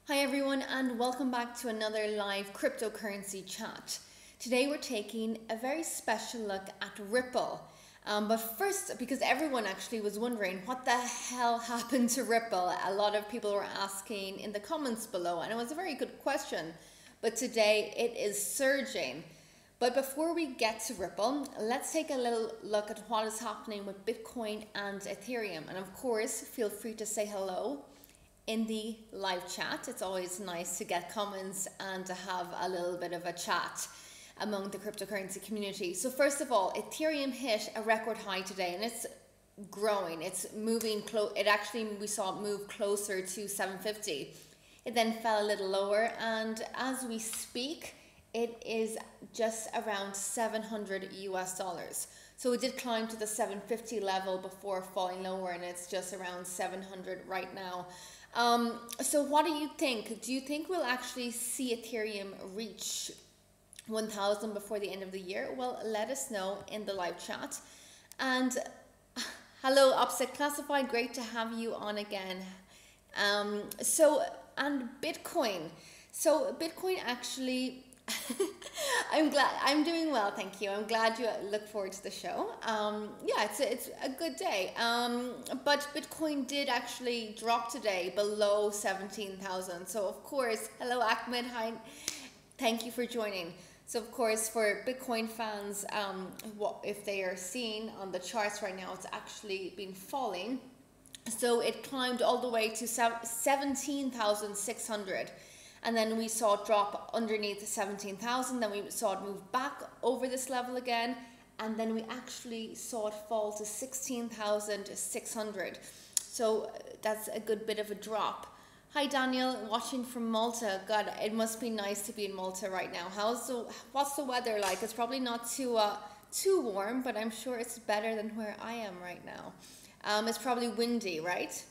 Hi everyone, and welcome back to another live cryptocurrency chat. Today we're taking a very special look at Ripple. But first, because everyone actually was wondering what the hell happened to Ripple, a lot of people were asking in the comments below, and it was a very good question. But today it is surging. But before we get to Ripple, let's take a little look at what is happening with Bitcoin and Ethereum. And of course, feel free to say hello in the live chat. It's always nice to get comments and to have a little bit of a chat among the cryptocurrency community. So first of all, Ethereum hit a record high today and it's growing. It's moving close. We saw it move closer to 750. It then fell a little lower, and as we speak, it is just around 700 US dollars. So it did climb to the 750 level before falling lower, and it's just around 700 right now. So what do you think? Do you think we'll actually see Ethereum reach 1,000 before the end of the year? Well, let us know in the live chat. And hello, Opposite Classified, great to have you on again. And Bitcoin. So Bitcoin actually, I'm doing well, thank you. I'm glad you look forward to the show. Yeah, it's a good day. But Bitcoin did actually drop today below 17,000. So of course, hello Ahmed, hi, thank you for joining. So of course, for Bitcoin fans, if they are seeing on the charts right now, it's actually been falling. So it climbed all the way to 17,600. And then we saw it drop underneath the 17,000. Then we saw it move back over this level again. And then we actually saw it fall to 16,600. So that's a good bit of a drop. Hi Daniel, watching from Malta. God, it must be nice to be in Malta right now. What's the weather like? It's probably not too warm, but I'm sure it's better than where I am right now. It's probably windy, right?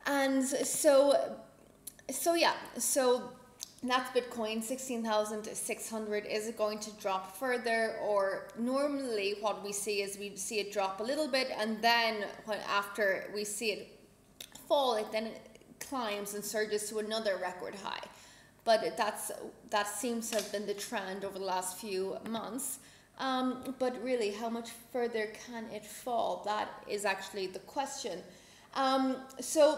And so that's Bitcoin. 16,600. Is it going to drop further? Or normally what we see is we see it drop a little bit, and then after we see it fall, it climbs and surges to another record high. But that seems to have been the trend over the last few months. But really, how much further can it fall? That is actually the question. So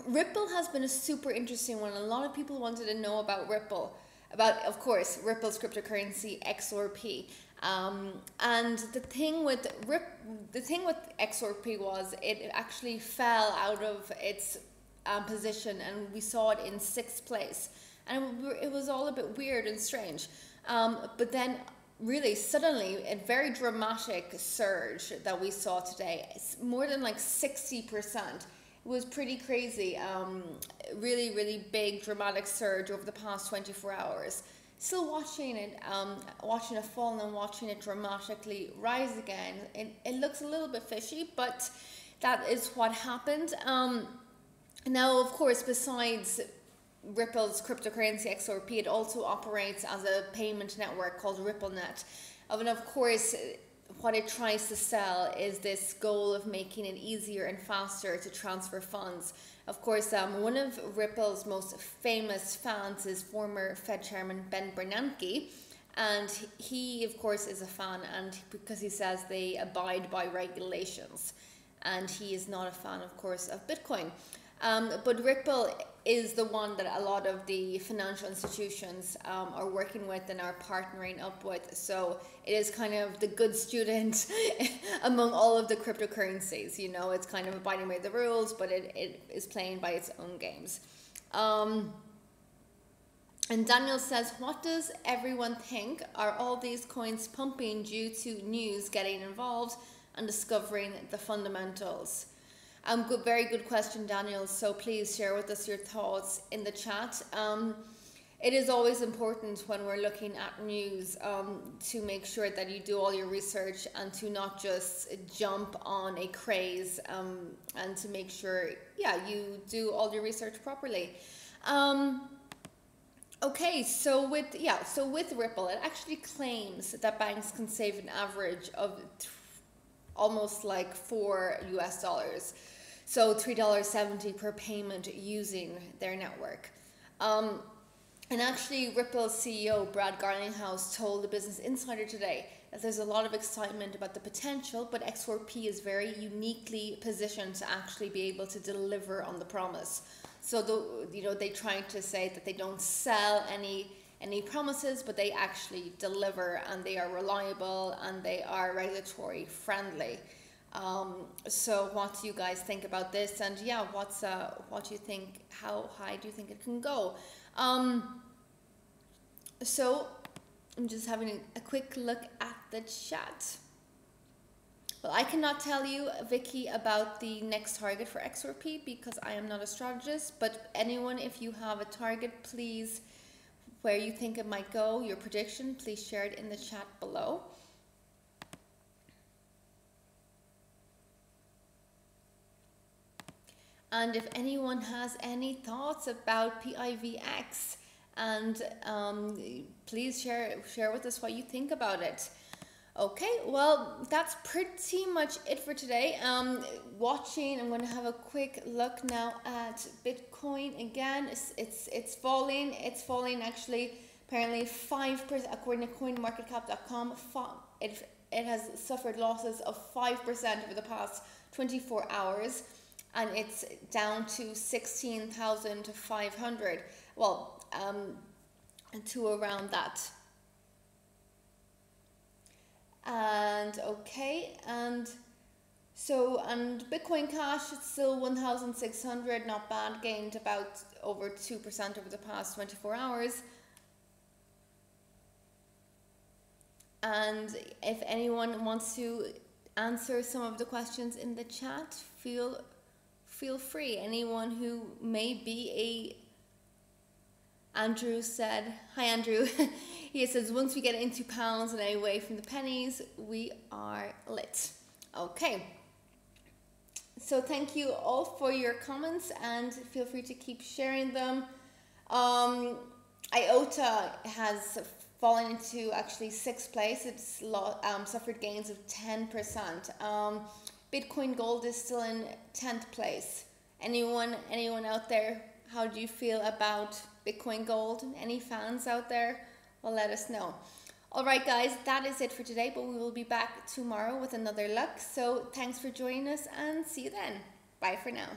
Ripple has been a super interesting one. A lot of people wanted to know about Ripple, of course, Ripple's cryptocurrency XRP. And the thing with XRP was it actually fell out of its position, and we saw it in 6th place, and it was all a bit weird and strange. But then really suddenly a very dramatic surge that we saw today. It's more than like 60%. It was pretty crazy. Really, really big dramatic surge over the past 24 hours. Still watching it fall and watching it dramatically rise again. It looks a little bit fishy, but that is what happened. Now, of course, besides Ripple's cryptocurrency XRP, it also operates as a payment network called RippleNet. And of course, what it tries to sell is this goal of making it easier and faster to transfer funds. Of course, one of Ripple's most famous fans is former Fed Chairman Ben Bernanke, and he, of course, is a fan, and because he says they abide by regulations, and he is not a fan, of course, of Bitcoin. But Ripple is the one that a lot of the financial institutions are working with and are partnering up with. So it is kind of the good student among all of the cryptocurrencies. You know, it's kind of abiding by the rules, but it is playing by its own games. And Daniel says, what does everyone think? Are all these coins pumping due to news getting involved and discovering the fundamentals? Very good question, Daniel. So please share with us your thoughts in the chat. It is always important when we're looking at news to make sure that you do all your research and to not just jump on a craze, and to make sure, you do all your research properly. Okay, so with Ripple, it actually claims that banks can save an average of almost like $4 US. So $3.70 per payment using their network. And actually, Ripple's CEO, Brad Garlinghouse, told the Business Insider today that there's a lot of excitement about the potential, but X4P is very uniquely positioned to actually be able to deliver on the promise. So, they're trying to say that they don't sell any promises, but they actually deliver, and they are reliable, and they are regulatory friendly. So what do you guys think about this? And yeah, what do you think? How high do you think it can go? So I'm just having a quick look at the chat. Well, I cannot tell you, Vicky, about the next target for XRP because I am not a strategist, but anyone, if you have a target, please, where you think it might go, your prediction, please share it in the chat below. And if anyone has any thoughts about PIVX, and please share with us what you think about it. Okay, well, that's pretty much it for today. I'm going to have a quick look now at Bitcoin again. It's falling. It's falling actually. Apparently 5%, according to CoinMarketCap.com. It has suffered losses of 5% over the past 24 hours. And it's down to 16,500. Well, to around that. And okay, and Bitcoin Cash, it's still 1,600, not bad, gained about over 2% over the past 24 hours. And if anyone wants to answer some of the questions in the chat, feel free. Anyone who may be Andrew said, hi Andrew, he says, once we get into pounds and away from the pennies, we are lit. Okay, so thank you all for your comments and feel free to keep sharing them. IOTA has fallen into actually 6th place. It's suffered gains of 10%. Bitcoin Gold is still in 10th place. Anyone out there, how do you feel about Bitcoin Gold? Any fans out there? Well, let us know. All right, guys, that is it for today, but we will be back tomorrow with another look. So thanks for joining us and see you then. Bye for now.